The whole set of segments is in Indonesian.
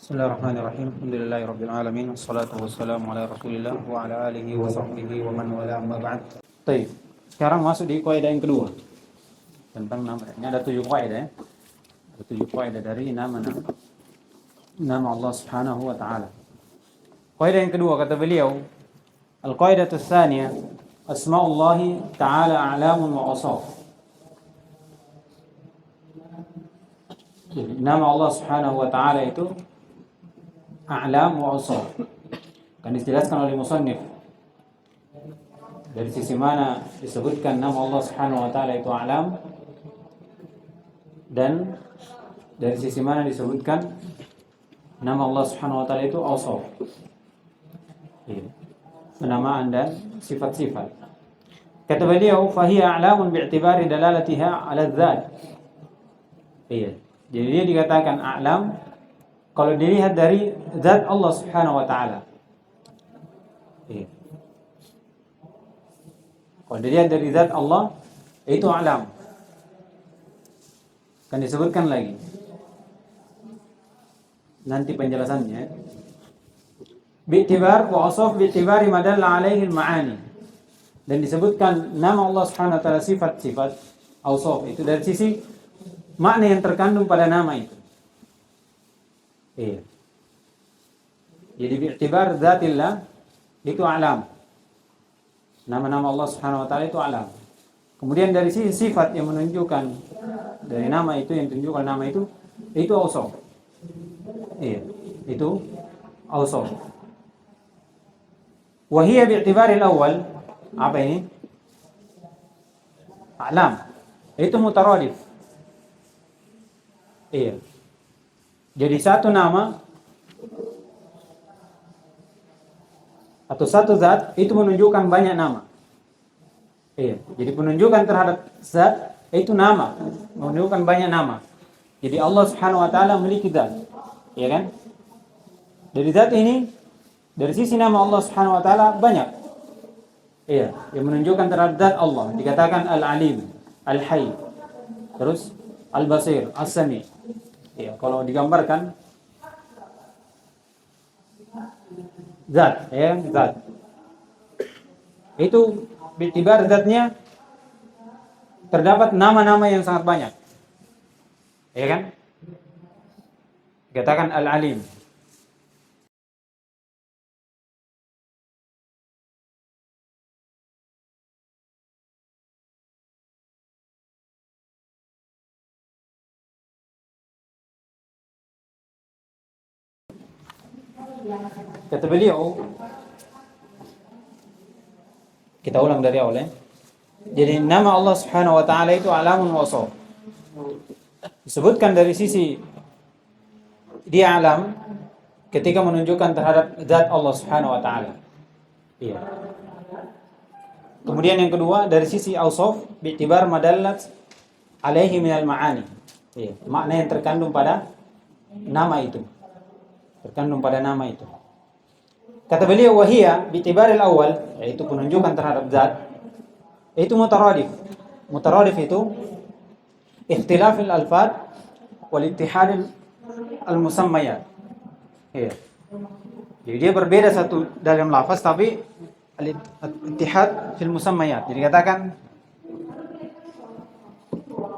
Bismillahirrahmanirrahim. Alhamdulillahirabbil alamin wassalatu wassalamu ala Rasulillah wa ala alihi wa sahbihi wa man wala amma ba'd. Baik. Sekarang masuk di kaidah yang kedua. Tentang nama. Ini ada 7 kaidah ya. Ada 7 kaidah dari nama Allah Subhanahu wa taala. Kaidah yang kedua kata beliau, al-qaidatu tsaniyah, asma'ullah ta'ala a'lamun wa awsaf. Nama Allah Subhanahu wa taala itu a'lam wa awsaf. Kan dijelaskan oleh musannif dari sisi mana disebutkan nama Allah Subhanahu wa taala itu a'lam dan dari sisi mana disebutkan nama Allah Subhanahu wa taala itu awsaf. Penamaan dan sifat-sifat. Kata beliau, fahiya a'lamun bi'tibari dalalatiha 'ala dzat. Jadi dia dikatakan a'lam kalau dilihat dari zat Allah Subhanahu wa taala. Kalau dilihat dari zat Allah itu a'lam. Kan disebutkan lagi nanti penjelasannya. Bi'tibar wa asaf bi'tibari madalla alaihi al-ma'ani. Dan disebutkan nama Allah Subhanahu wa taala sifat-sifat awsaf itu dari sisi makna yang terkandung pada nama itu. Jadi bi'tibar zatillah itu a'lam. Nama-nama Allah Subhanahu wa taala itu a'lam. Kemudian dari sisi sifat yang menunjukkan dari nama itu yang tunjukkan nama itu awsaf. Itu awsaf. Wa hiya bi'tibaril awal, apa ini? A'lam. Itu mutaradif. Jadi satu nama atau satu zat itu menunjukkan banyak nama. Jadi penunjukan terhadap zat itu nama, menunjukkan banyak nama. Jadi Allah Subhanahu wa taala memiliki zat. Ya kan? Dari zat ini, dari sisi nama Allah Subhanahu wa taala banyak. Yang menunjukkan terhadap zat Allah. Dikatakan Al-Alim, Al-Hayy. Terus Al-Basir, As-Sami. Kalau digambarkan zat, zat. Itu bi'tibar zatnya terdapat nama-nama yang sangat banyak. Ya kan? Dikatakan Al-Alim. Kata beliau, kita ulang dari awal ya. Jadi nama Allah Subhanahu wa taala itu alamun wa awsaf. Disebutkan dari sisi dia alam ketika menunjukkan terhadap zat Allah Subhanahu wa taala. Kemudian yang kedua dari sisi awsaf bi'tibar madallat alaihi minal ma'ani. Makna yang terkandung pada nama itu. Terkandung pada nama itu. Kata beliau wahia bi'tibaril awal, yaitu penunjukan terhadap zat, itu mutaradif. Mutaradif itu ikhtilafil alfad wal ittihadil al-musammayat. Jadi dia berbeda satu dalam lafaz tapi al-ittihad fil musammayat. Jadi katakan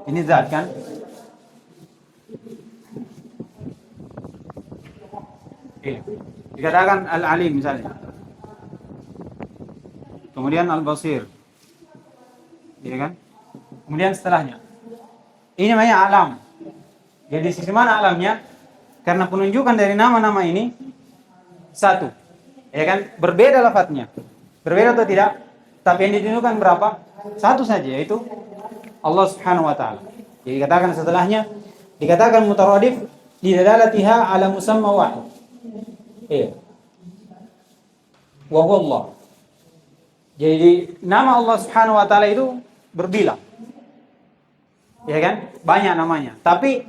ini zat kan? Dikatakan Al-Alim misalnya. Kemudian Al-Basir. Iya kan? Kemudian setelahnya. Ini namanya alam. Jadi sisi mana alamnya? Karena penunjukan dari nama-nama ini satu. Ya kan? Berbeda lafadznya. Berbeda atau tidak? Tapi yang ditunjukkan berapa? Satu saja, yaitu Allah Subhanahu wa taala. Jadi katakan setelahnya dikatakan mutaradif di dalalatiha ala musamma wahid. Wa huwa Allah. Jadi nama Allah Subhanahu wa taala itu berbilang. Ya kan? Banyak namanya. Tapi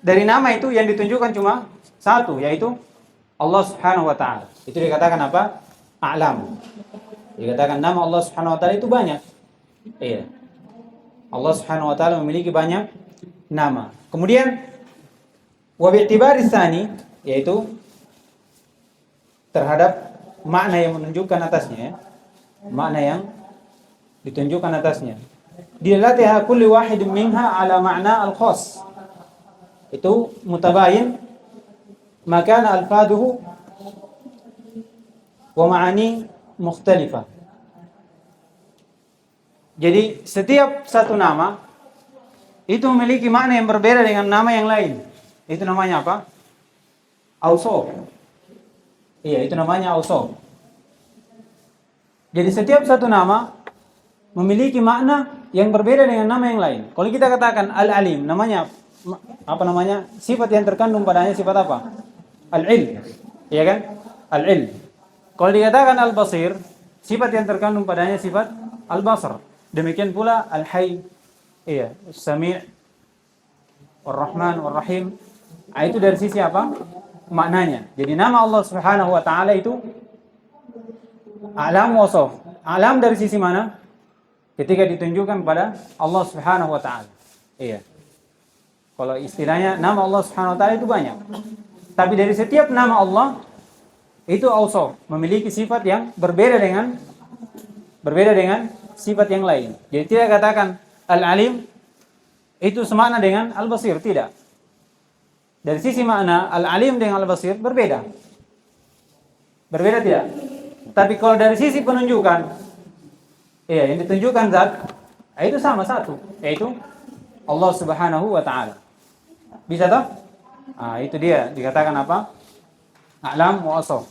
dari nama itu yang ditunjukkan cuma satu, yaitu Allah Subhanahu wa taala. Itu dikatakan apa? A'lam. Dikatakan nama Allah Subhanahu wa taala itu banyak. Allah Subhanahu wa taala memiliki banyak nama. Kemudian wa bi'tibari tsani, yaitu terhadap makna yang menunjukkan atasnya ya. Makna yang ditunjukkan atasnya. Dilalatiha kulli wahidin minha ala ma'na al-khas. Itu mutabayin maka alfaduhu wa ma'ani mukhtalifah. Jadi setiap satu nama itu memiliki makna yang berbeda dengan nama yang lain. Itu namanya apa? Awsaf. Iya, itu namanya awsaf. Jadi setiap satu nama memiliki makna yang berbeda dengan nama yang lain. Kalau kita katakan Al-Alim, namanya apa namanya? Sifat yang terkandung padanya sifat apa? Al-Ilm. Iya kan? Al-Ilm. Kalau dikatakan Al-Basir, sifat yang terkandung padanya sifat Al-Basar. Demikian pula Al-Hayy. Iya, As-Sami', Ar-Rahman, Ar-Rahim. Itu dari sisi apa? Maknanya. Jadi nama Allah Subhanahu wa taala itu alam wasaf. Alam dari sisi mana? Ketika ditunjukkan pada Allah Subhanahu wa taala. Iya. Kalau istilahnya nama Allah Subhanahu wa taala itu banyak. Tapi dari setiap nama Allah itu awsaf, memiliki sifat yang berbeda dengan sifat yang lain. Jadi tidak katakan Al-Alim itu semakna dengan Al-Basir, tidak. Dari sisi makna Al-Alim dengan Al-Basir berbeda. Berbeda tidak? Tapi kalau dari sisi penunjukan, iya, yang ditunjukkan zat itu sama satu, yaitu Allah Subhanahu wa taala. Bisa toh? Itu dia dikatakan apa? A'lam wa asaf.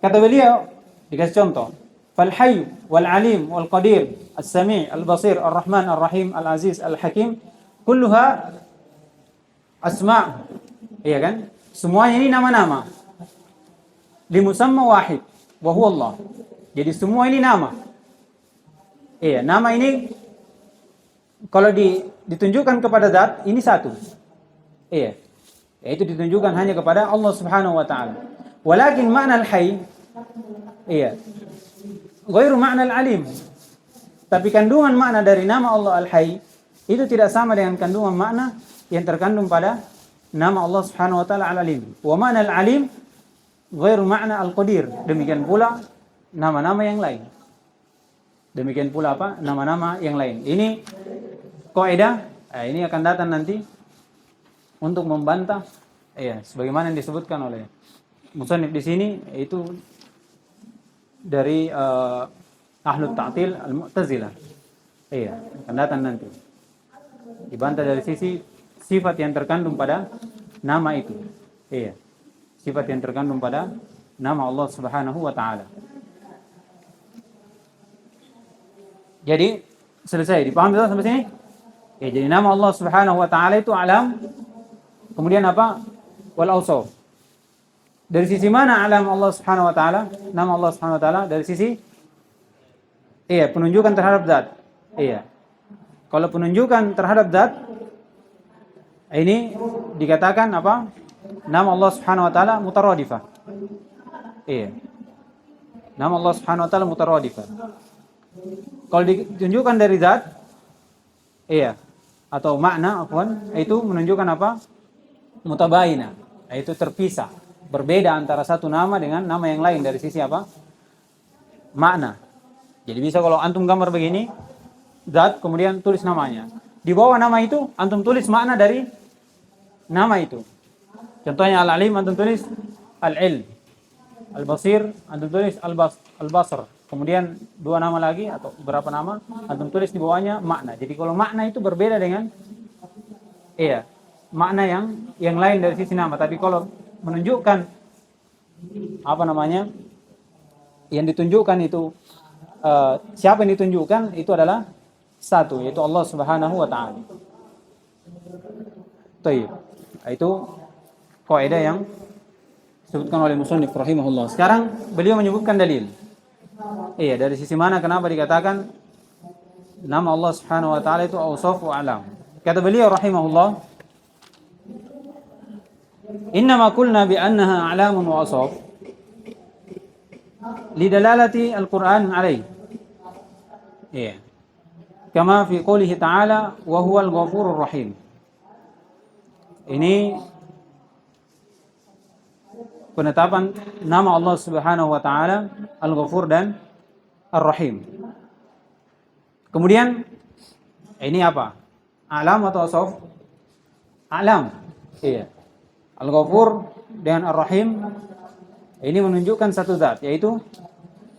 Kata beliau, dikasih contoh. Fal hayy wal alim wal qadir as-sami' al-basir ar-rahman ar-rahim al-aziz al-hakim kulluha asma'. Iya kan? Semuanya ini nama-nama. Limusamma wahid wa huwa Allah. Jadi semua ini nama. Iya, nama ini kalau ditunjukkan kepada zat ini satu. Iya. Yaitu ditunjukkan hanya kepada Allah Subhanahu wa taala. Walakin makna al-hayy iya. Ghairu makna al-alim. Tapi kandungan makna dari nama Allah Al-Hayy itu tidak sama dengan kandungan makna yang terkandung pada nama Allah Subhanahu wa taala Al-Alim. Wa makna al-alim ghairu makna al-qadir. Demikian pula nama-nama yang lain. Demikian pula apa? Nama-nama yang lain. Ini kaidah, ini akan datang nanti untuk membantah sebagaimana yang disebutkan oleh musannif di sini, itu dari Ahlut Ta'til Al-Mu'tazilah. Iya, akan datang nanti. Dibantah dari sisi sifat yang terkandung pada nama itu. Iya. Sifat yang terkandung pada nama Allah Subhanahu wa taala. Jadi selesai, dipahami sampai sini? Ya, jadi nama Allah Subhanahu wa taala itu alam. Kemudian apa? Wal awsaf. Dari sisi mana alam Allah Subhanahu wa taala? Nama Allah Subhanahu wa taala dari sisi penunjukan terhadap zat. Iya. Kalau penunjukan terhadap zat ini dikatakan apa? Nama Allah Subhanahu wa taala mutaradifah. Iya. Nama Allah Subhanahu wa taala mutaradifah. Kalau ditunjukkan dari zat atau makna itu menunjukkan apa? Mutabayina, yaitu terpisah, berbeda antara satu nama dengan nama yang lain dari sisi apa? Makna. Jadi bisa kalau antum gambar begini, zat kemudian tulis namanya. Di bawah nama itu antum tulis makna dari nama itu. Contohnya Al-Alim antum tulis Al-Ilm. Al-Basir antum tulis Al-Basr. Kemudian dua nama lagi atau berapa nama antum tulis di bawahnya makna. Jadi kalau makna itu berbeda dengan makna yang lain dari sisi nama. Tapi kalau menunjukkan apa namanya yang ditunjukkan itu siapa yang ditunjukkan itu adalah satu, yaitu Allah Subhanahu wa taala. Itu kaidah yang disebutkan oleh musannif rahimahullah. Sekarang beliau menyebutkan dalil. Dari sisi mana kenapa dikatakan nama Allah Subhanahu wa taala itu awsaf wa alam. Kata beliau rahimahullah, "Innama qulna bi annaha alamun wa awsaf lidalalati al-Qur'an 'alayh." Kama fi qoulihi ta'ala wa huwal ghafurur rahim. Ini penetapan nama Allah Subhanahu wa taala Al-Ghafur dan Ar-Rahim. Kemudian ini apa? Alam atau asaf? Alam. Iya. Al-Ghafur dan Ar-Rahim ini menunjukkan satu zat, yaitu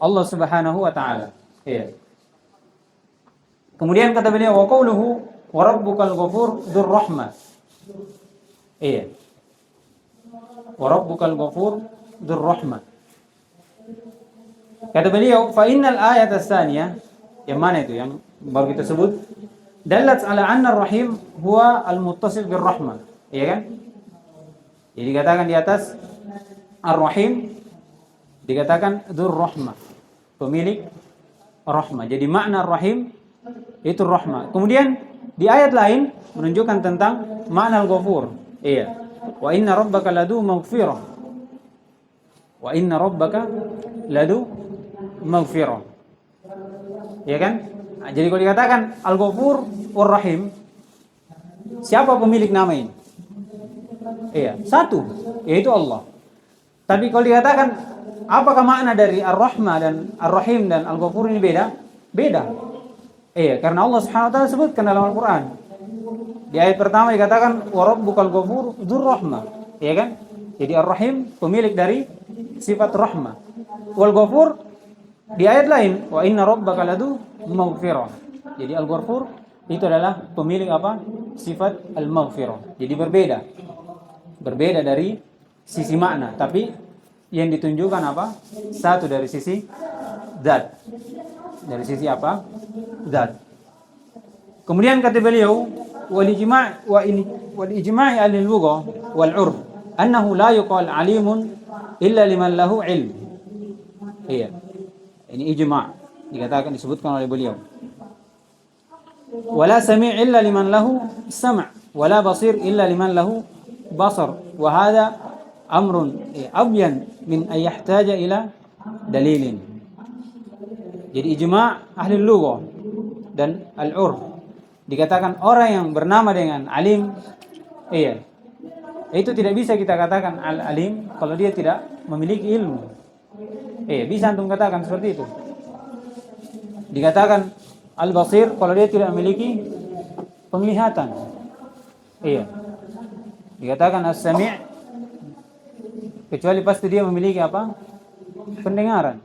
Allah Subhanahu wa taala. Iya. Kemudian kata beliau, wa qauluhu wa rabbukal ghafur dzur rahmah. Iya. Wa rabbukal ghafur dzur rahmah. Kata beliau, fa innal ayat as-saniyah, yang mana itu yang baru kita sebut, dalat ala anna ar-rahim huwa al-muttasil bir rahmah. Iya kan? Jadi dikatakan di atas ar-rahim dikatakan dzur rahmah, pemilik rahmah. Jadi makna ar-rahim itu rahmah. Kemudian di ayat lain menunjukkan tentang makna al-ghafur. Iya. Wa inna rabbaka ladu maghfirah. Wa inna rabbaka ladu maghfirah. Ya kan? Nah, jadi kalau dikatakan al-ghafur war-rahim, siapa pemilik nama ini? Iya, satu, yaitu Allah. Tapi kalau dikatakan apakah makna dari ar-rahmah dan ar-rahim dan al-ghafur ini beda? Beda. Iya, karena Allah Subhanahu wa taala sebutkan dalam Al-Qur'an. Di ayat pertama dikatakan wa rabbukal ghafur dzur rahmah, ya kan? Jadi ar-rahim pemilik dari sifat rahmah. Wal ghafur di ayat lain wa inna rabbaka ladu maghfirah. Jadi al-ghafur itu adalah pemilik apa? Sifat al-maghfirah. Jadi berbeda. Berbeda dari sisi makna, tapi yang ditunjukkan apa? Satu dari sisi zat. Dari sisi apa? Zat. Kemudian kata beliau wal ijma' ahli al-lugha wal 'urf annahu la yuqal 'alimun illa liman lahu 'ilm. Iya. Ini ijma' dikatakan disebutkan oleh beliau. Wala sami' illa liman lahu sam', wala basir illa liman lahu basar. Wa hadha amrun abyan min ay yahtaja ila dalilin. Jadi ijma' ahli lugha dan al-'urf dikatakan orang yang bernama dengan alim, iya, itu tidak bisa kita katakan al-alim kalau dia tidak memiliki ilmu. Bisa antum katakan seperti itu. Dikatakan al-basir kalau dia tidak memiliki penglihatan. Iya. Dikatakan as-sami' kecuali pasti dia memiliki apa? Pendengaran.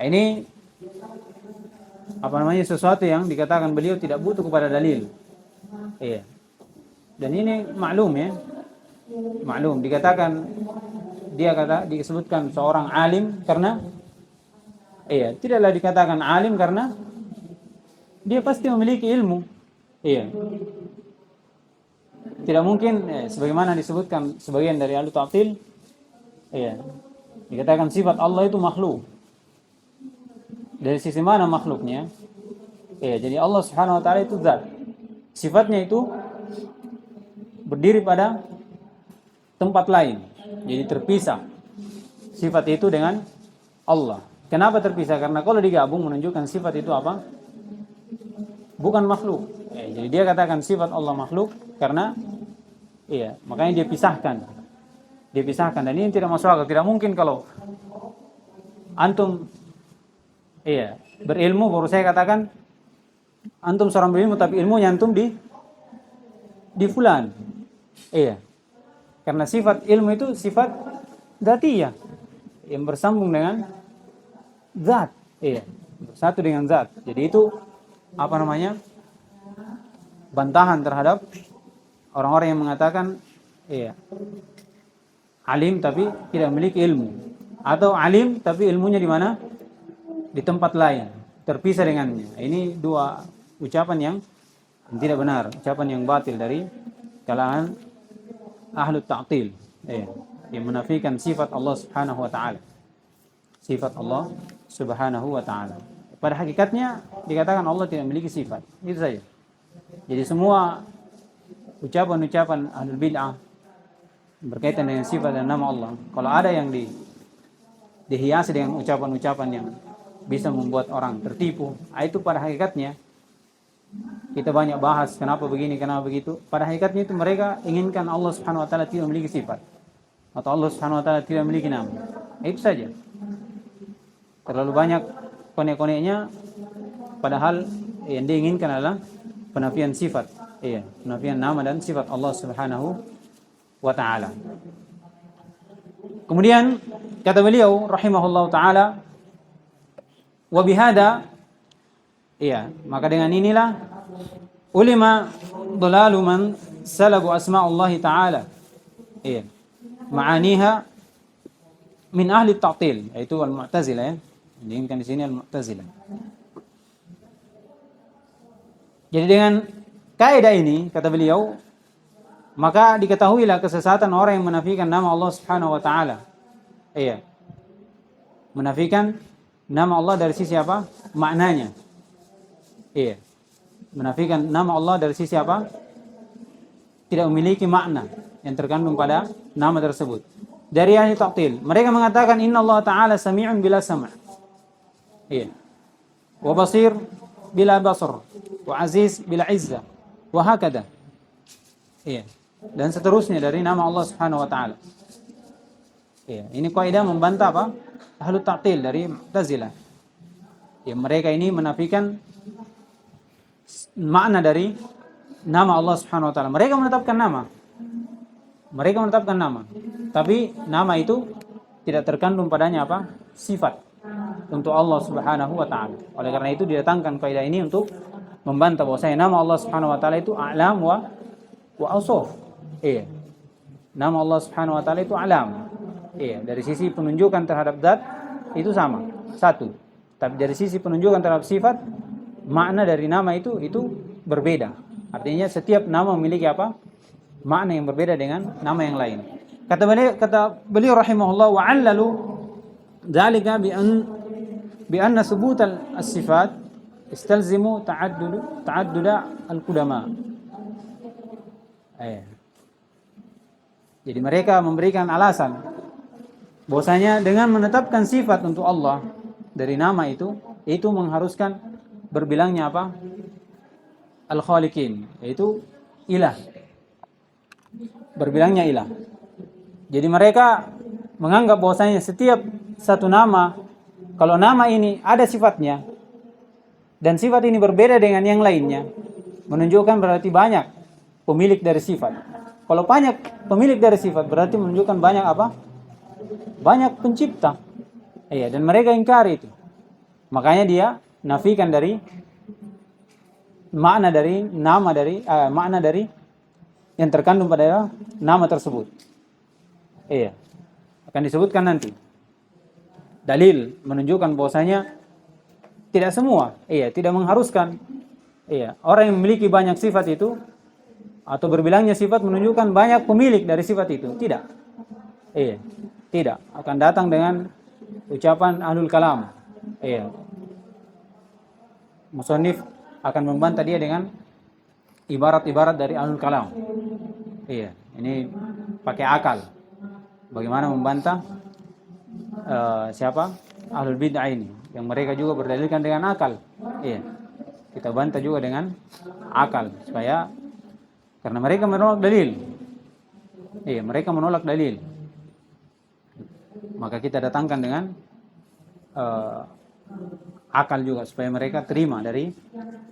Ini apa namanya, sesuatu yang dikatakan beliau tidak butuh kepada dalil. Iya. Dan ini maklum ya. Maklum dikatakan disebutkan seorang alim karena tidaklah dikatakan alim karena dia pasti memiliki ilmu. Iya. Tidak mungkin sebagaimana disebutkan sebagian dari ahli ta'til, dikatakan sifat Allah itu makhluk. Dari sisi mana makhluknya? Jadi Allah Subhanahu wa taala itu zat. Sifatnya itu berdiri pada tempat lain. Jadi terpisah sifat itu dengan Allah. Kenapa terpisah? Karena kalau digabung menunjukkan sifat itu apa? Bukan makhluk. Jadi dia katakan sifat Allah makhluk karena makanya dia pisahkan. Dia pisahkan, dan ini tidak masuk akal. Tidak mungkin kalau antum berilmu baru saya katakan antum seorang berilmu tapi ilmunya antum di fulan. Karena sifat ilmu itu sifat dzatiyah yang bersambung dengan zat. Bersatu dengan zat. Jadi itu apa namanya? Bantahan terhadap orang-orang yang mengatakan alim tapi tidak memiliki ilmu, atau alim tapi ilmunya di mana? Di tempat lain, terpisah dengannya. Ini dua ucapan yang tidak benar, ucapan yang batil dari kalangan ahlu ta'til, yang menafikan sifat Allah Subhanahu wa taala. Sifat Allah Subhanahu wa taala. Pada hakikatnya dikatakan Allah tidak memiliki sifat. Itu saja. Jadi semua ucapan-ucapan ahlul bid'ah berkaitan dengan sifat dan nama Allah, kalau ada yang dihiasi dengan ucapan-ucapan yang bisa membuat orang tertipu, itu pada hakikatnya Kita banyak bahas kenapa begini, kenapa begitu. Pada hakikatnya itu mereka inginkan Allah Subhanahu wa taala tidak memiliki sifat atau Allah Subhanahu wa taala tidak memiliki nama. Itu saja. Terlalu banyak konek-koneknya, padahal yang diinginkan adalah penafian sifat. Iya, penafian nama dan sifat Allah Subhanahu wa taala. Kemudian kata beliau rahimahullahu taala, wa bihada, iya, maka dengan inilah ulima dhalalu man salabu asma'ullahi ta'ala, iya, ma'aniha min ahli ta'til, yaitu al-mu'tazilah ya. Diinginkan di sini al-mu'tazilah. Jadi dengan kaidah ini kata beliau, maka diketahuilah kesesatan orang yang menafikan nama Allah Subhanahu wa taala. Iya. Menafikan nama Allah dari sisi apa? Maknanya. Iya. Menafikan nama Allah dari sisi apa? Tidak memiliki makna yang terkandung pada nama tersebut. Dari ahli ta'til, mereka mengatakan inna Allah ta'ala sami'un bila sam'. Iya. Wa basir bila basar, wa aziz bila izza, wa hakada. Iya. Dan seterusnya dari nama Allah Subhanahu wa taala. Iya, ini kaidah membantah apa? Ahli ta'til dari Mu'tazilah. Ya, mereka ini menafikan makna dari nama Allah Subhanahu wa taala. Mereka menetapkan nama. Mereka menetapkan nama. Tapi nama itu tidak terkandung padanya apa? Sifat untuk Allah Subhanahu wa taala. Oleh karena itu didatangkan kaidah ini untuk membantah bahwasanya nama Allah Subhanahu wa taala itu a'lam wa awsaf. Iya. Nama Allah Subhanahu wa taala itu a'lam. Iya, dari sisi penunjukan terhadap zat itu sama, satu. Tapi dari sisi penunjukan terhadap sifat, makna dari nama itu berbeda. Artinya setiap nama memiliki apa? Makna yang berbeda dengan nama yang lain. Kata beliau rahimahullah, wa 'allalu dzalika bi anna subut as-sifat istalzimu ta'addud al-qudama. Jadi mereka memberikan alasan bahwasanya dengan menetapkan sifat untuk Allah dari nama itu mengharuskan berbilangnya apa? Al-Khaliqin, yaitu ilah. Berbilangnya ilah. Jadi mereka menganggap bahwasanya setiap satu nama, kalau nama ini ada sifatnya dan sifat ini berbeda dengan yang lainnya, menunjukkan berarti banyak pemilik dari sifat. Kalau banyak pemilik dari sifat berarti menunjukkan banyak apa? Banyak pencipta. Iya, dan mereka ingkari itu. Makanya dia nafikan dari makna dari nama dari makna dari yang terkandung pada nama tersebut. Iya. Akan disebutkan nanti. Dalil menunjukkan bahwasanya tidak semua, tidak mengharuskan orang yang memiliki banyak sifat itu atau berbilangnya sifat menunjukkan banyak pemilik dari sifat itu. Tidak. Tidak. Akan datang dengan ucapan ahlul kalam. Musannif akan membantah dia dengan ibarat-ibarat dari ahlul kalam. Ini pakai akal. Bagaimana membantah siapa? Ahlul bid'ah ini. Yang mereka juga berdalilkan dengan akal. Kita bantah juga dengan akal. Supaya, karena mereka menolak dalil. Mereka menolak dalil. Maka kita datangkan dengan akal juga supaya mereka terima dari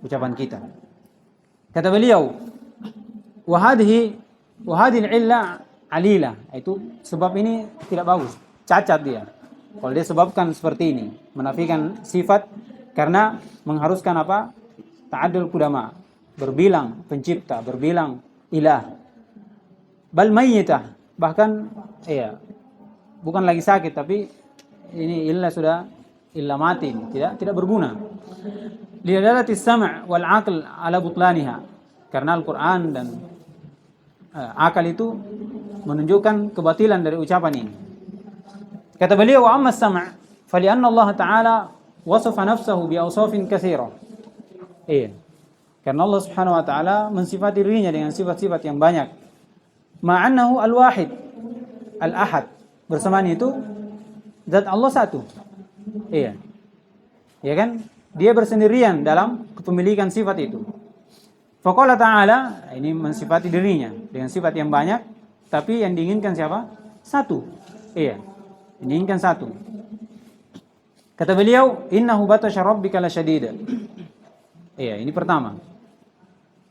ucapan kita. Kata beliau, wa hadhihi illa alila, itu sebab ini tidak bagus, cacat dia. Kalau dia sebabkan seperti ini, menafikan sifat karena mengharuskan apa? Ta'addul qudama, berbilang pencipta, berbilang ilah. Bal mayyitah, bahkan bukan lagi sakit tapi ini illa mati, tidak berguna. Lidalalati sam' wal 'aql ala butlaniha, karena Al-Qur'an dan akal itu menunjukkan kebatilan dari ucapan ini. Kata beliau, wa amma as-sam' fa li'anna Allah Ta'ala wasafa nafsahu bi awsafin katsira. Karena Allah Subhanahu wa taala mensifati dirinya dengan sifat-sifat yang banyak. Ma'annahu al-wahid, al-ahad. Bersamaan itu zat Allah satu. Ya kan? Dia bersendirian dalam kepemilikan sifat itu. Faqala ta'ala, ini mensifati dirinya dengan sifat yang banyak, tapi yang diinginkan siapa? Satu. Iya. Diinginkan satu. Kata beliau, innahu batasya rabbika lasyadid. Iya, ini pertama.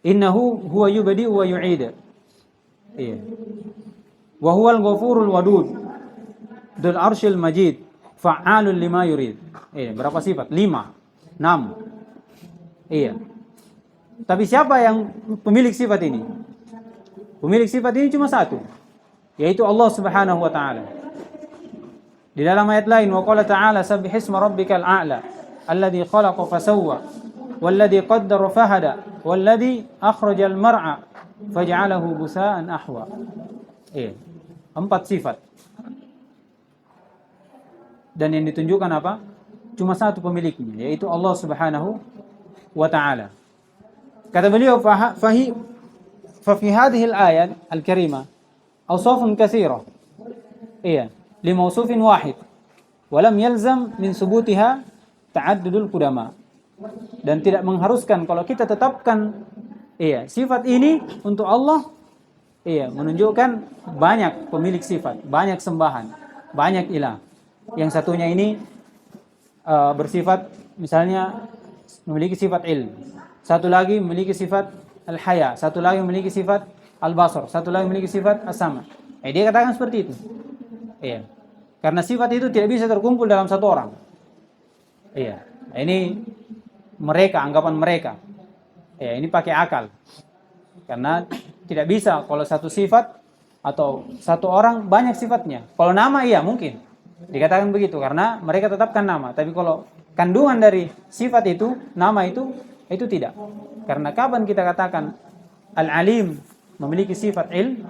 Innahu huwa yubdi'u wa yu'id. Iya. Wa huwal ghafurul wadud. Dzul arsyil majid. Fa'alul lima yurid. Iya, berapa sifat? 5, 6. Iya. Tapi siapa yang pemilik sifat ini? Pemilik sifat ini cuma satu, yaitu Allah Subhanahu wa taala. Di dalam ayat lain, wa qala ta'ala sabbihisma rabbikal a'la alladzi khalaqa fasawwa walladzi qaddara fahada walladzi akhrajal mar'a faj'alahu busaan ahwa. 4 sifat. Dan yang ditunjukkan apa? Cuma satu pemiliknya, yaitu Allah Subhanahu wa taala. Kata beliau, fa fi hadhihi al-ayat al-karimah awsafun katsira. Iya, li mawsufin wahid. Wa lam yalzam min subutiha ta'addudul qudama. Dan tidak mengharuskan kalau kita tetapkan sifat ini untuk Allah, menunjukkan banyak pemilik sifat, banyak sembahan, banyak ilah. Yang satunya ini bersifat misalnya memiliki sifat ilm, satu lagi memiliki sifat al-haya, satu lagi memiliki sifat al-basar, satu lagi memiliki sifat as-sama. Dia katakan seperti itu. Karena sifat itu tidak bisa terkumpul dalam satu orang. Ini mereka, anggapan mereka. Ini pakai akal. Karena tidak bisa kalau satu sifat atau satu orang banyak sifatnya. Kalau nama mungkin dikatakan begitu karena mereka tetapkan nama. Tapi kalau kandungan dari sifat itu, nama itu tidak. Karena kapan kita katakan Al-Alim memiliki sifat ilm,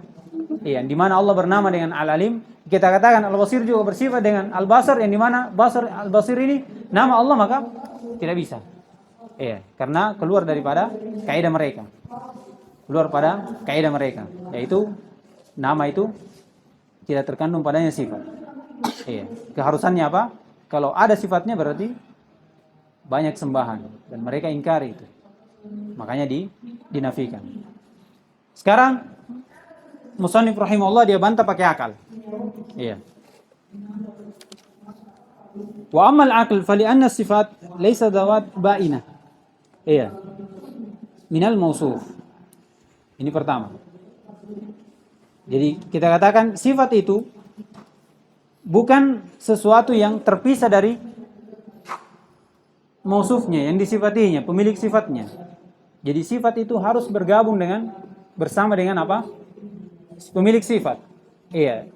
di mana Allah bernama dengan Al-Alim, kita katakan Al-Basir juga bersifat dengan Al-Basar, yang di mana Basar Al-Basir ini nama Allah, maka tidak bisa. Karena keluar daripada kaidah mereka. Keluar pada kaidah mereka, yaitu nama itu tidak terkandung padanya sifat. Keharusannya apa? Kalau ada sifatnya berarti banyak sembahan, dan mereka ingkari itu. Makanya dinafikan. Sekarang Musannif rahimahullah dia bantah pakai akal. Wa ammal aql fali anna sifat laysa dawat ba'inah. Minal mausuf. Ini pertama. Jadi kita katakan sifat itu bukan sesuatu yang terpisah dari mausufnya, yang disifatinya, pemilik sifatnya. Jadi sifat itu harus bergabung bersama dengan apa? Pemilik sifat.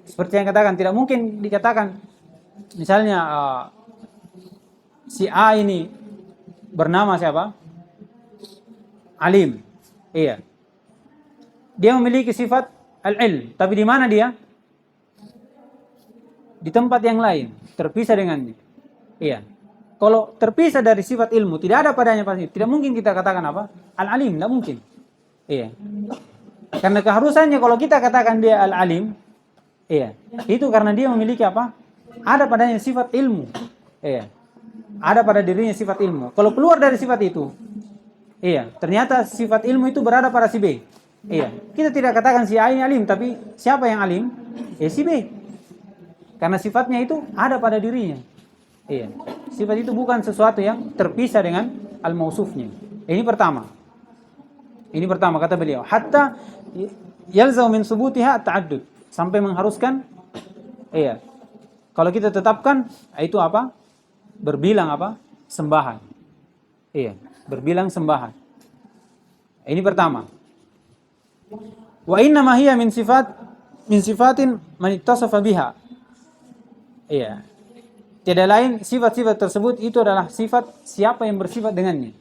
Seperti yang katakan, tidak mungkin dikatakan misalnya si A ini bernama siapa? Alim. Dia memiliki sifat al-ilm, tapi di mana dia? Di tempat yang lain, terpisah dengannya. Kalau terpisah dari sifat ilmu, tidak ada padanya pasti. Tidak mungkin kita katakan apa? Al-alim, tidak mungkin. Karena keharusannya kalau kita katakan dia al-alim, itu karena dia memiliki apa? Ada padanya sifat ilmu. Ada pada dirinya sifat ilmu. Kalau keluar dari sifat itu, ternyata sifat ilmu itu berada pada si B. Kita tidak katakan si A ini alim, tapi siapa yang alim? Si B. Karena sifatnya itu ada pada dirinya. Sifat itu bukan sesuatu yang terpisah dengan al-mausufnya. Ini pertama kata beliau. Hatta yalzam min subutiha ta'addud. Sampai mengharuskan kalau kita tetapkan itu apa? Berbilang apa? Sembahan. Berbilang sembahan. Ini pertama. Wa inna ma hiya min sifatin man ittasafa biha. Tidak lain sifat-sifat tersebut itu adalah sifat siapa yang bersifat dengannya.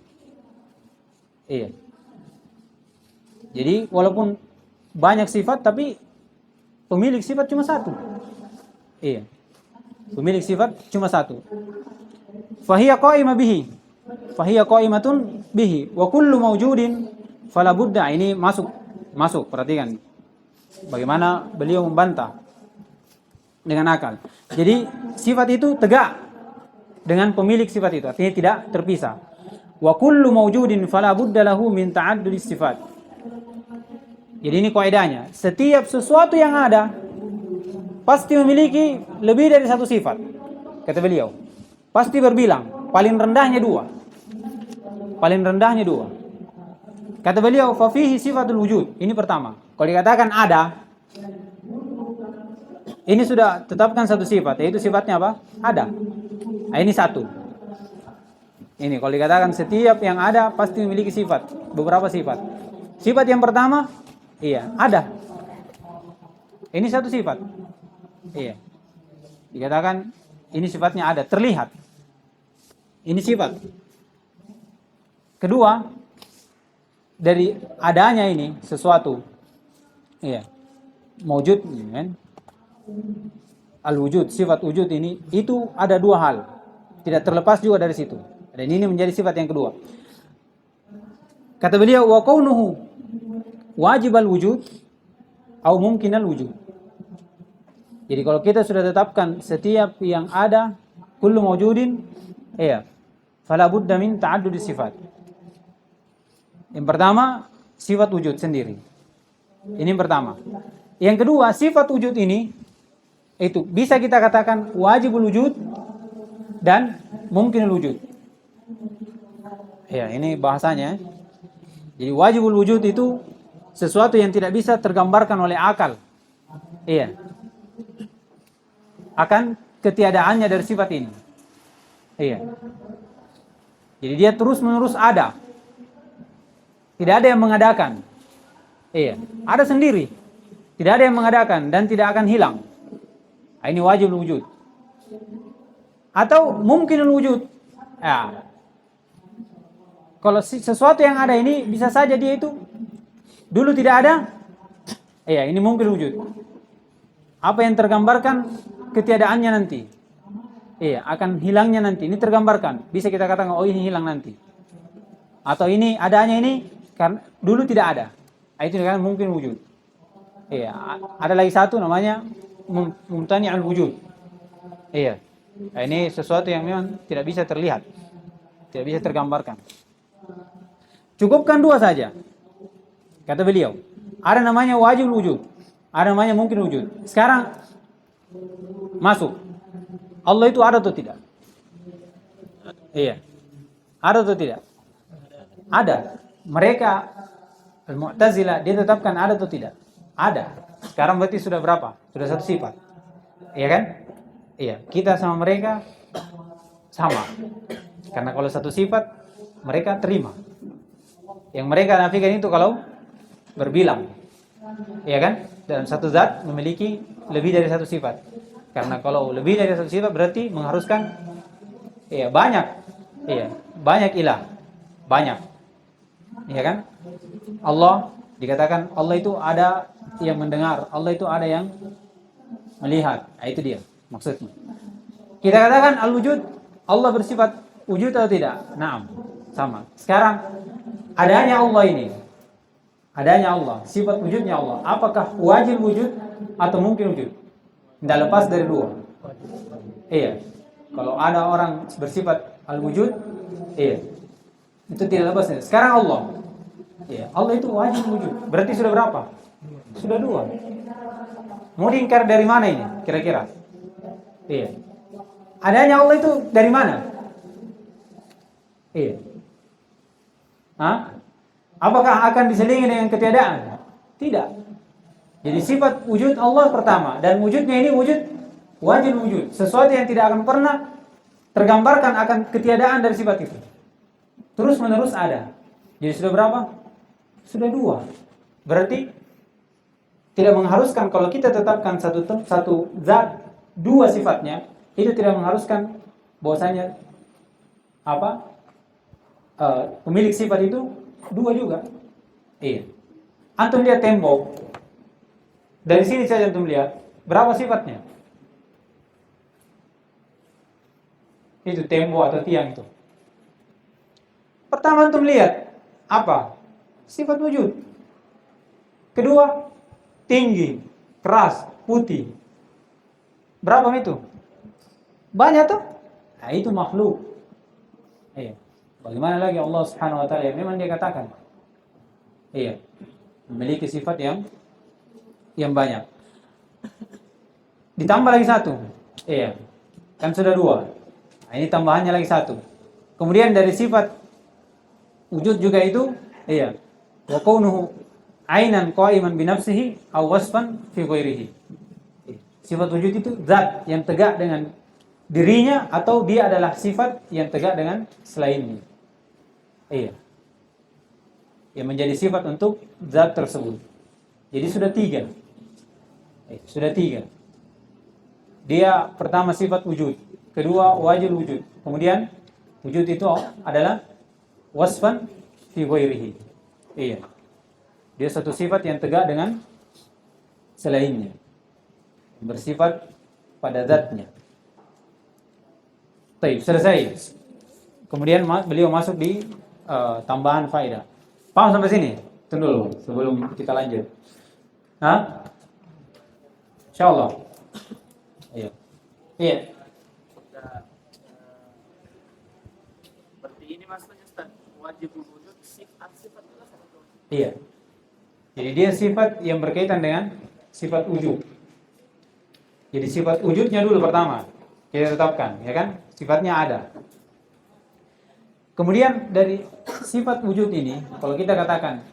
Jadi walaupun banyak sifat tapi pemilik sifat cuma satu. Pemilik sifat cuma satu. Fahiya qa'imatun bihi wa kullu mawjudin fala budda. Ini masuk, perhatikan. Bagaimana beliau membantah dengan akal. Jadi sifat itu tegak dengan pemilik sifat itu, artinya tidak terpisah. Wa kullu mawjudin fala budda lahu min ta'addudi sifat. Jadi ini kaidahnya, setiap sesuatu yang ada pasti memiliki lebih dari satu sifat. Kata beliau, pasti berbilang, paling rendahnya dua. Paling rendahnya dua. Kata beliau, fa fihi sifatul wujud. Ini pertama. Kalau dikatakan ada, ini sudah tetapkan satu sifat, yaitu sifatnya apa? Ada. Nah, ini satu. Ini kalau dikatakan setiap yang ada pasti memiliki sifat, beberapa sifat. Sifat yang pertama, iya, ada. Ini satu sifat. Iya. Dikatakan ini sifatnya ada, terlihat. Ini sifat. Kedua, dari adanya ini sesuatu. Iya. Mawjud, kan? Al-wujud, sifat wujud ini itu ada dua hal. Tidak terlepas juga dari situ. Dan ini menjadi sifat yang kedua. Kata beliau, wa kaunuhu wajib al-wujud atau mungkin al-wujud. Jadi kalau kita sudah tetapkan setiap yang ada, kullu mawjudin, iya, fala budda min ta'addudi sifat. Yang pertama, sifat wujud sendiri. Ini yang pertama. Yang kedua, sifat wujud ini itu bisa kita katakan wajibul wujud dan mungkinul wujud. Ya, ini bahasanya. Jadi wajibul wujud itu sesuatu yang tidak bisa tergambarkan oleh akal. Iya. Akan ketiadaannya dari sifat ini. Iya. Jadi dia terus-menerus ada. Tidak ada yang mengadakan. Iya, ada sendiri. Tidak ada yang mengadakan dan tidak akan hilang. Ini wajibul wujud. Atau mungkinul wujud. Ya. Kalau sesuatu yang ada ini bisa saja dia itu dulu tidak ada. Iya, ini mungkin wujud. Apa yang tergambarkan ketiadaannya nanti. Iya, akan hilangnya nanti. Ini tergambarkan. Bisa kita katakan, oh ini hilang nanti. Atau ini adanya ini karena dulu tidak ada. Itu kan mungkin wujud. Iya, ada lagi satu namanya mumtani'ul wujud. Iya. Nah, ini sesuatu yang memang tidak bisa terlihat. Tidak bisa tergambarkan. Cukupkan dua saja. Kata beliau, ada namanya wajib wujud, ada namanya mungkin wujud. Sekarang masuk. Allah itu ada atau tidak? Iya. Ada atau tidak? Ada. Mereka Al-Mu'tazilah dia tetapkan ada atau tidak? Ada. Sekarang berarti sudah berapa? Sudah satu sifat. Iya kan? Iya. Kita sama mereka sama. Karena kalau satu sifat mereka terima. Yang mereka nafikan itu kalau berbilang. Iya kan? Dalam satu zat memiliki lebih dari satu sifat. Karena kalau lebih dari satu sifat berarti mengharuskan iya banyak. Iya, banyak ilah. Banyak. Iya kan? Allah dikatakan Allah itu ada yang mendengar, Allah itu ada yang melihat. Nah, itu dia maksudnya. Kita katakan al-wujud, Allah bersifat wujud atau tidak? Naam, sama. Sekarang adanya Allah ini, adanya Allah, sifat wujudnya Allah, apakah wajib wujud atau mungkin wujud? Tidak lepas dari dua. Iya. Kalau ada orang bersifat al-wujud, iya, itu tidak lepas. Sekarang Allah, iya, Allah itu wajib wujud. Berarti sudah berapa? Sudah dua. Mau diingkar dari mana ini? Kira-kira? Iya. Adanya Allah itu dari mana? Iya. Hah? Apakah akan diselingi dengan ketiadaan? Tidak. Jadi sifat wujud Allah pertama, dan wujudnya ini wujud wajib wujud, sesuatu yang tidak akan pernah tergambarkan akan ketiadaan dari sifat itu. Terus menerus ada. Jadi sudah berapa? Sudah dua. Berarti tidak mengharuskan kalau kita tetapkan satu zat dua sifatnya, itu tidak mengharuskan bahwasanya apa? Pemilik sifat itu dua juga. Iya. Antum lihat tembok. Dari sini saja antum lihat berapa sifatnya? Itu tembok atau tiang itu. Pertama antum lihat apa? Sifat wujud. Kedua, tinggi, keras, putih. Berapa itu? Banyak tuh? Nah, itu makhluk. Iya. Bagaimana lagi Allah Subhanahu wa taala yang memang dia katakan iya, memiliki sifat yang banyak. Ditambah lagi satu. Iya. Kan sudah dua. Nah, ini tambahannya lagi satu. Kemudian dari sifat wujud juga itu iya. Wa kaunuhu ainan qa'iman bi nafsihi aw wasfan fi ghairihi. Sifat wujud itu zat yang tegak dengan dirinya atau dia adalah sifat yang tegak dengan selainnya. Iya. Yang menjadi sifat untuk zat tersebut. Jadi sudah tiga. Sudah tiga. Dia pertama sifat wujud, kedua wajib wujud. Kemudian wujud itu adalah wasfan fi ghairihi. Iya. Dia satu sifat yang tegak dengan selainnya. Bersifat pada zatnya. Baik, selesai. Kemudian beliau masuk di tambahan faedah. Paham sampai sini? Tunggu dulu sebelum kita lanjut. Hah? Insyaallah. Iya. Iya. Seperti ini maksudnya Ustaz, wajib wujud sifat juga satu. Iya. Jadi dia sifat yang berkaitan dengan sifat wujud. Jadi sifat wujudnya dulu pertama kita tetapkan, ya kan? Sifatnya ada. Kemudian dari sifat wujud ini, kalau kita katakan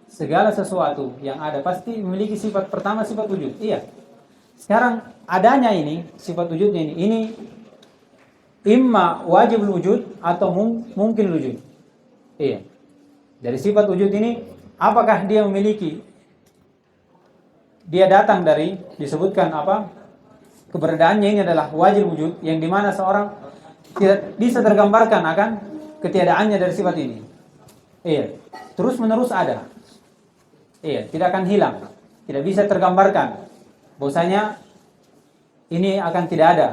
segala sesuatu yang ada pasti memiliki sifat pertama, sifat wujud. Iya. Sekarang adanya ini, sifat wujudnya ini imma wajib wujud atau mungkin wujud. Iya. Dari sifat wujud ini, apakah dia memiliki, dia datang dari, disebutkan apa, keberadaannya ini adalah wajib wujud, yang dimana seorang tidak bisa tergambarkan akan ketiadaannya dari sifat ini. Iya. Terus menerus ada. Iya, tidak akan hilang, tidak bisa tergambarkan bahwasanya ini akan tidak ada.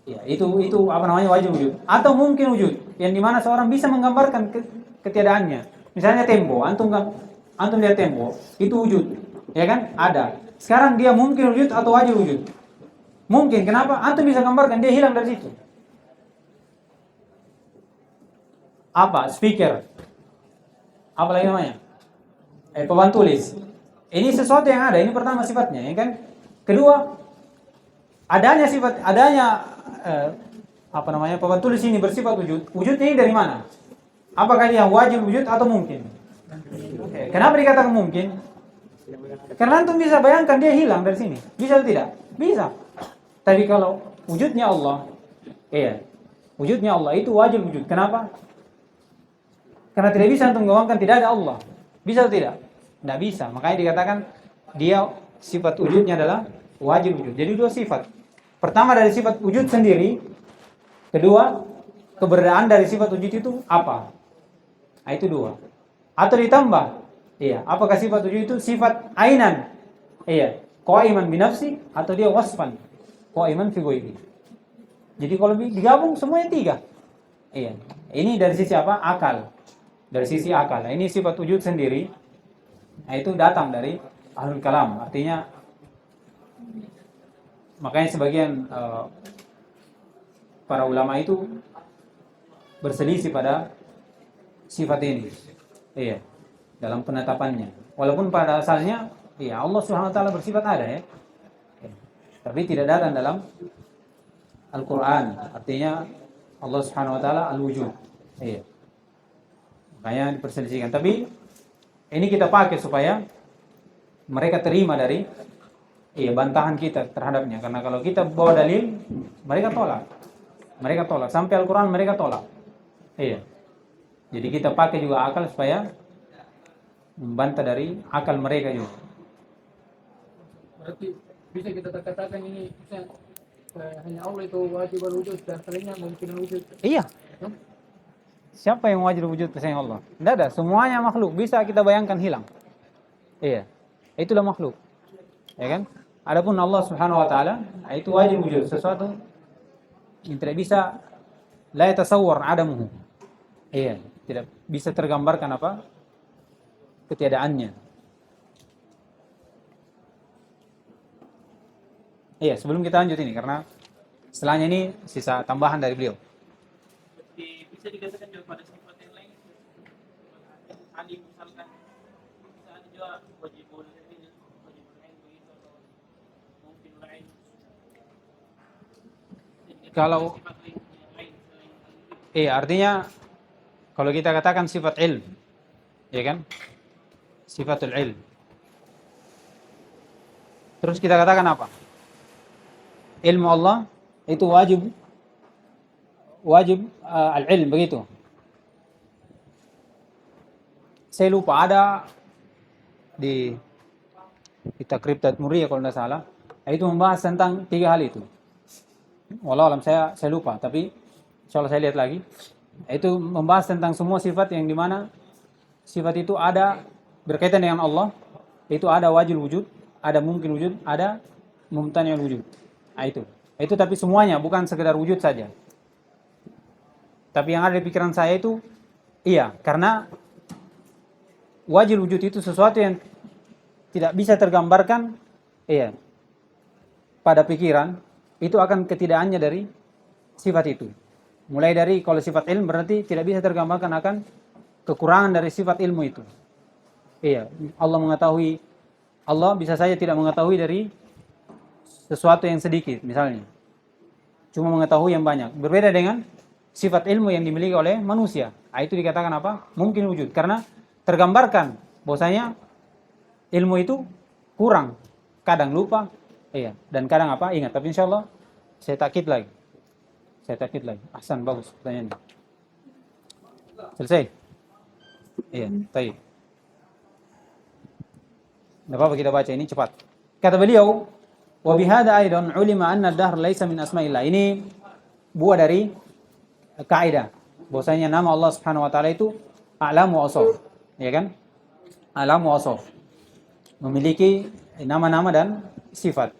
Ya, itu apa namanya wajib wujud atau mungkin wujud yang dimana seorang bisa menggambarkan ketiadaannya. Misalnya tempo, antum lihat tempo, itu wujud, ya kan? Ada. Sekarang dia mungkin wujud atau wajib wujud? Mungkin. Kenapa? Antum bisa gambarkan dia hilang dari situ. Apa? Speaker. Apa lagi namanya? Papan tulis. Ini sesuatu yang ada. Ini pertama sifatnya, ya kan? Kedua, adanya papan tulis ini bersifat wujud. Wujudnya ini dari mana? Apakah dia wajib wujud atau mungkin? Kenapa dikatakan mungkin? Karena antum bisa bayangkan dia hilang dari sini. Bisa atau tidak? Bisa. Tapi kalau wujudnya Allah, wujudnya Allah itu wajib wujud. Kenapa? Karena tidak bisa antum bayangkan tidak ada Allah. Bisa atau tidak? Tidak bisa. Makanya dikatakan dia sifat wujudnya adalah wajib wujud. Jadi dua sifat. Pertama dari sifat wujud sendiri. Kedua, keberadaan dari sifat wujud itu apa? Nah, itu dua. Atau ditambah. Iya. Apakah sifat wujud itu sifat ainan? Iya. Qa'iman binafsi atau dia wasfan? Qa'iman fi ghairi. Jadi kalau digabung semuanya tiga. Iya. Ini dari sisi apa? Akal. Dari sisi akal. Nah, ini sifat wujud sendiri. Nah, itu datang dari ahlul kalam. Artinya makanya sebagian para ulama itu berselisih pada sifat ini. Iya. Dalam penetapannya. Walaupun pada asalnya Allah Subhanahu wa taala bersifat ada ya. Tapi tidak datang dalam Al-Qur'an. Artinya Allah Subhanahu wa taala al-wujud. Iya. Makanya diperselisihkan. Tapi ini kita pakai supaya mereka terima dari bantahan kita terhadapnya. Karena kalau kita bawa dalil, mereka tolak. Mereka tolak. Sampai Al-Quran mereka tolak. Iya. Jadi kita pakai juga akal supaya membantah dari akal mereka juga. Berarti bisa kita katakan ini hanya Allah itu wajib wujud dan selainnya mungkin wujud. Iya. Siapa yang wajib wujud selain Allah? Tidak ada. Semuanya makhluk. Bisa kita bayangkan hilang. Iya. Itulah makhluk. Ya kan? Adapun Allah Subhanahu wa taala itu wajib wujud, sesuatu yang tidak bisa la yatasawwar adamuhu. Iya, tidak bisa tergambarkan apa? Ketiadaannya. Iya, sebelum kita lanjut ini karena setelahnya ini sisa tambahan dari beliau. Bisa dikatakan juga pada kalau artinya kalau kita katakan sifat ilm, ya kan? Sifatul ilm. Terus kita katakan apa? Ilmu Allah itu wajib al-ilm, begitu. Saya lupa ada di Takrib Tadmuriyah kalau tidak salah, itu membahas tentang 3 hal itu. Wallahu alam, saya lupa, tapi insyaallah saya lihat lagi. Itu membahas tentang semua sifat yang dimana sifat itu ada berkaitan dengan Allah, itu ada wajib wujud, ada mungkin wujud, ada mumtani'ul wujud. Nah, itu tapi semuanya, bukan sekedar wujud saja. Tapi yang ada di pikiran saya itu iya, karena wajib wujud itu sesuatu yang tidak bisa tergambarkan pada pikiran, itu akan ketidakannya dari sifat itu. Mulai dari kalau sifat ilmu berarti tidak bisa tergambarkan akan kekurangan dari sifat ilmu itu. Allah bisa saja tidak mengetahui dari sesuatu yang sedikit misalnya. Cuma mengetahui yang banyak. Berbeda dengan sifat ilmu yang dimiliki oleh manusia. Itu dikatakan apa? Mungkin wujud. Karena tergambarkan bahwasanya ilmu itu kurang. Kadang lupa. Dan kadang apa? Ingat. Tapi insyaallah saya takkid lagi. Ahsan, bagus pertanyaannya. Selesai? Baik. Tidak apa-apa kita baca ini cepat. Kata beliau, wa bihadza aidan ulima anna ad-dahr laisa min asma'illah. Ini buah dari kaidah bahwasanya nama Allah Subhanahu wa taala itu a'lam wa awsaf, ya kan? A'lam wa awsaf. Memiliki nama-nama dan sifat.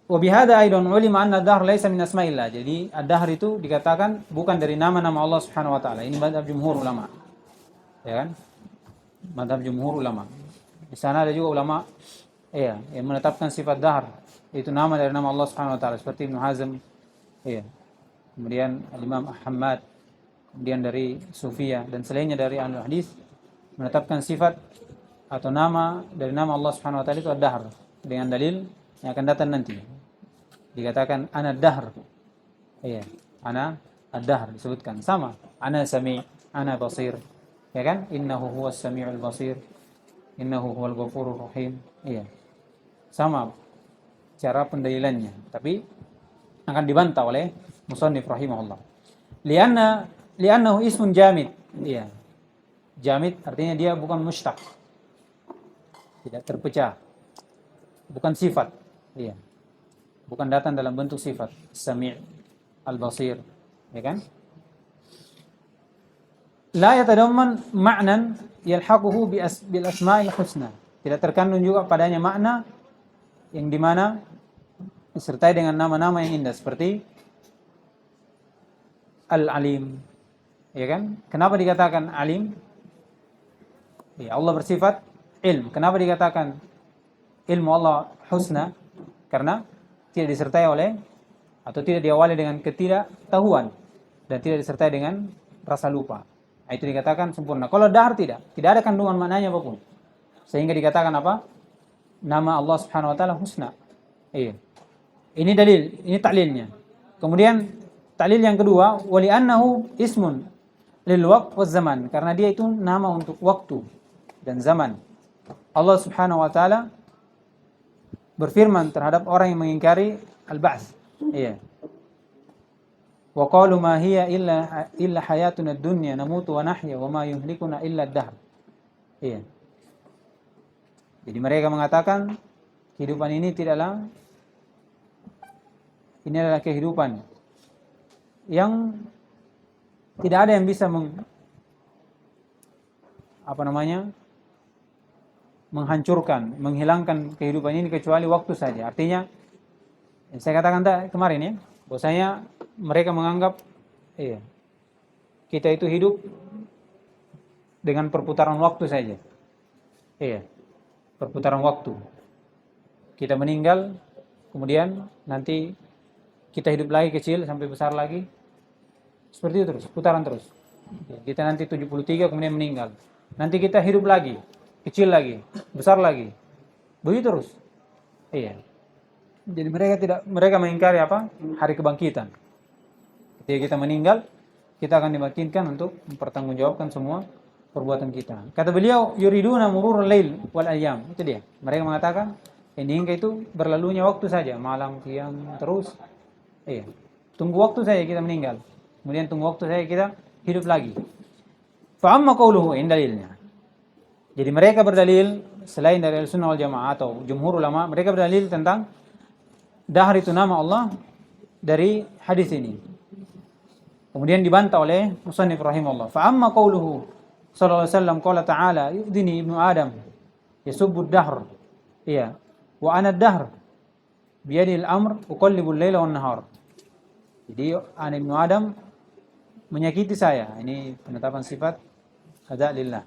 Wa bihadza aidan ulima anna ad-dahr laisa min asma'illah. Jadi ad-dahr itu dikatakan bukan dari nama-nama Allah Subhanahu wa taala. Ini mazhab jumhur ulama. Ya kan? Mazhab jumhur ulama. Di sana ada juga ulama yang menetapkan sifat dahr, itu nama dari nama Allah Subhanahu wa taala, seperti Ibnu Hazm, kemudian Imam Ahmad, kemudian dari Sufiyah dan selainnya dari ahli hadis menetapkan sifat atau nama dari nama Allah Subhanahu wa taala itu ad-dahr dengan dalil yang akan datang nanti. Dikatakan ana ad-dahr. Ana ad-dahr disebutkan sama, ana sami, ana basir. Ya kan? Innahu huwas samiul basir. Innahu huwal ghafurur rahim. Sama cara pendalilannya, tapi akan dibantah oleh musannif rahimahullah. Li'annahu ismun jamid. Jamid artinya dia bukan mushtaq. Tidak terpecah. Bukan sifat. Bukan datang dalam bentuk sifat. Sami' al-basir, ya kan? La yatadamman ma'nan yalhaquhu bil asma'il husna. Tidak terkandung juga padanya makna yang dimana disertai dengan nama-nama yang indah seperti Al-Alim. Ya kan? Kenapa dikatakan alim? Allah bersifat ilm. Kenapa dikatakan ilmu Allah husna? Karena tidak disertai oleh atau tidak diawali dengan ketidaktahuan dan tidak disertai dengan rasa lupa. Itu dikatakan sempurna. Kalau dahr tidak ada kandungan maknanya apapun. Sehingga dikatakan apa? Nama Allah Subhanahu wa taala husna. Ini dalil, ini ta'lilnya. Kemudian ta'lil yang kedua, wali annahu ismun lil waqt waz zaman, karena dia itu nama untuk waktu dan zaman. Allah Subhanahu wa taala berfirman terhadap orang yang mengingkari al-ba'ts. Wa qalu ma hiya illa hayatuna ad-dunya namutu wa nahya wa ma yuhlikuna illa ad-dahr. Jadi mereka mengatakan kehidupan ini adalah kehidupan yang tidak ada yang bisa menghancurkan, menghilangkan kehidupan ini kecuali waktu saja. Artinya saya katakan kemarin ya, bahwasanya mereka menganggap kita itu hidup dengan perputaran waktu saja. Perputaran waktu. Kita meninggal, kemudian nanti kita hidup lagi kecil sampai besar lagi. Seperti itu terus, putaran terus. Kita nanti 73 kemudian meninggal. Nanti kita hidup lagi, kecil lagi, besar lagi. Begitu terus. Jadi mereka mengingkari apa? Hari kebangkitan. Ketika kita meninggal, kita akan dibangkitkan untuk mempertanggungjawabkan semua perbuatan kita. Kata beliau, yuriduna mururul lail wal ayyam. Itu dia. Mereka mengatakan yang diinginkan itu berlalunya waktu saja, malam, siang, terus. Iya. Tunggu waktu saja kita meninggal. Kemudian tunggu waktu saja kita hidup lagi. Fa amma qauluhu, ini dalilnya. Jadi mereka berdalil selain dari Ahlussunnah wal Jamaah atau jumhur ulama, mereka berdalil tentang dahar itu nama Allah dari hadis ini. Kemudian dibantah oleh musannif rahimahullah. Fa amma qauluhu sallallahu alaihi wasallam qala ta'ala yu'dini ibnu adam yasubbu ad-dahr. Iya. Wa ana ad-dahr biyadi al-amr uqallibu al-laila wan nahar. Jadi anak ibnu Adam menyakiti saya. Ini penetapan sifat hada lillah.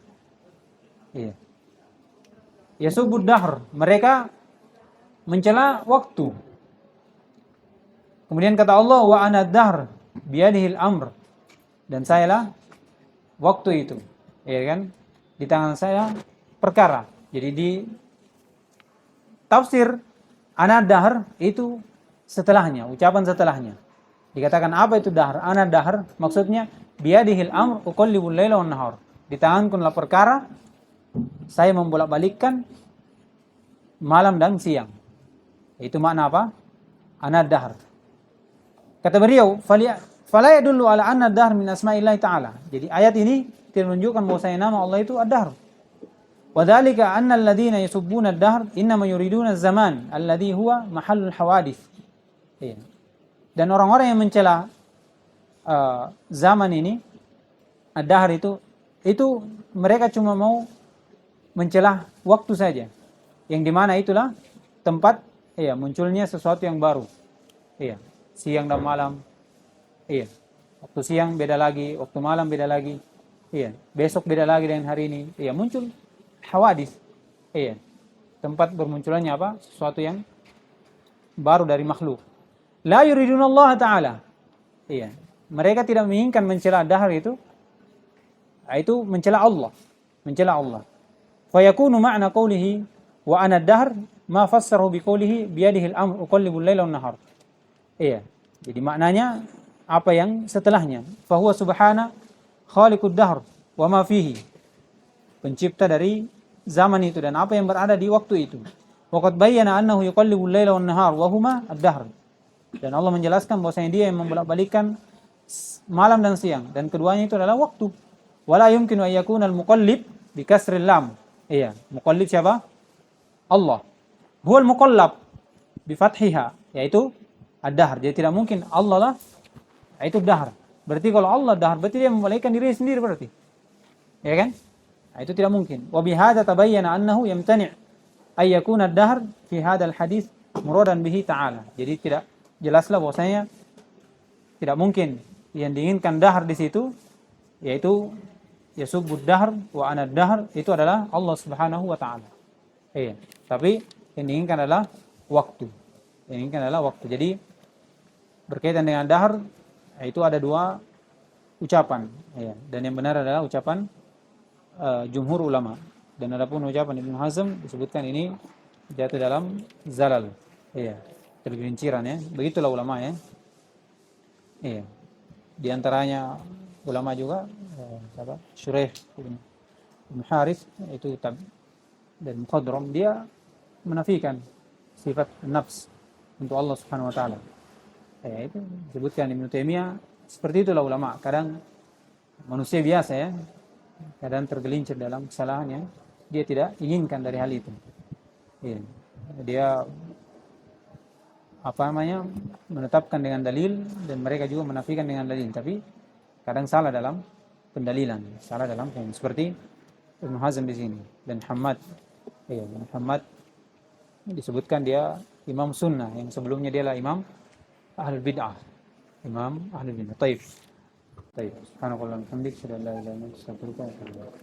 Iya. Yasubbu ad-dahr, mereka mencela waktu. Kemudian kata Allah, wa ana ad-dahr biyadihi al-amr, dan sayalah waktu itu, ya kan? Di tangan saya perkara. Jadi di tafsir ana dahr itu setelahnya, ucapan setelahnya. Dikatakan apa itu dahr? Ana dahr maksudnya biyadihi al-amr uqallibul laila wan nahar. Di tanganku lah perkara, saya membolak-balikkan malam dan siang. Itu makna apa? Ana dahr. Kata beliau, fala yadullu ala anna ad-dahr min asma'illah ta'ala. Jadi ayat ini tidak menunjukkan bahwasanya nama Allah itu ad-dahr. Wa dzalika anna alladziina yasubbuna ad-dahr innama yuriduna az-zaman alladzi huwa mahallul hawadits. Dan orang-orang yang mencela zaman ini, ad-dahr itu mereka cuma mau mencela waktu saja. Yang dimana itulah tempat munculnya sesuatu yang baru. Siang dan malam. Waktu siang beda lagi, waktu malam beda lagi. Besok beda lagi dengan hari ini. Muncul hawadis. Tempat bermunculannya apa? Sesuatu yang baru dari makhluk. La yuridun Allah Ta'ala. Mereka tidak menginginkan mencela dahar itu mencela Allah. Mencela Allah. Fayakunu ma'na qawlihi wa ana ad-dahr ma fassarahu biqawlihi biyadihi al-amr uqallibul laila wan nahar. Jadi maknanya apa yang setelahnya. Fahuwa subhana khaliqud dahr wa ma fihi. Pencipta dari zaman itu dan apa yang berada di waktu itu. Waqad bayyana annahu yuqallibul laila wan nahar wa huma ad-dahr. Dan Allah menjelaskan bahwasanya dia yang membolak-balikkan malam dan siang, dan keduanya itu adalah waktu. Wala yumkinu an yakuna al-muqallib bi kasril lam. Muqallib siapa? Allah. Huwal muqallab bi fathiha, yaitu ad-dahr. Jadi tidak mungkin Allah lah itu dahr. Berarti kalau Allah dahr, berarti dia membalikkan diri sendiri berarti. Ya kan? Itu tidak mungkin. Wa bihadza tabayyana annahu yamtani' ay yakuna ad-dahr fi hadzal hadits muradan bihi ta'ala. Jadi tidak jelaslah bahwasanya tidak mungkin yang diinginkan dahr di situ yaitu yasubbud dahr wa ana ad-dahr itu adalah Allah Subhanahu wa taala. Tapi yang diinginkan adalah waktu. Yang diinginkan adalah waktu. Jadi berkaitan dengan dahr itu ada dua ucapan, dan yang benar adalah ucapan jumhur ulama. Dan adapun ucapan Ibnu Hazm disebutkan ini jatuh dalam zalal. Tergelinciran ya. Begitulah ulama ya. Di antaranya ulama juga Syuraih Ibn Harith itu dan Mukhadram, dia menafikan sifat nafs untuk Allah Subhanahu wa taala. Itu disebutkan Ibnu Taimiyah, seperti itulah ulama. Kadang manusia biasa ya, kadang tergelincir dalam kesalahannya, dia tidak inginkan dari hal itu. Dia menetapkan dengan dalil, dan mereka juga menafikan dengan dalil, tapi kadang salah dalam pendalilan, salah dalam seperti Ibnu Hazm di sini. Dan Hammad disebutkan dia imam sunnah, yang sebelumnya dia adalah imam ahlul bid'ah. Imam ahlul bid'ah. Taib. Subhanallah walhamdulillah, la ilaha illa anta, astaghfiruka wa atubu ilaik.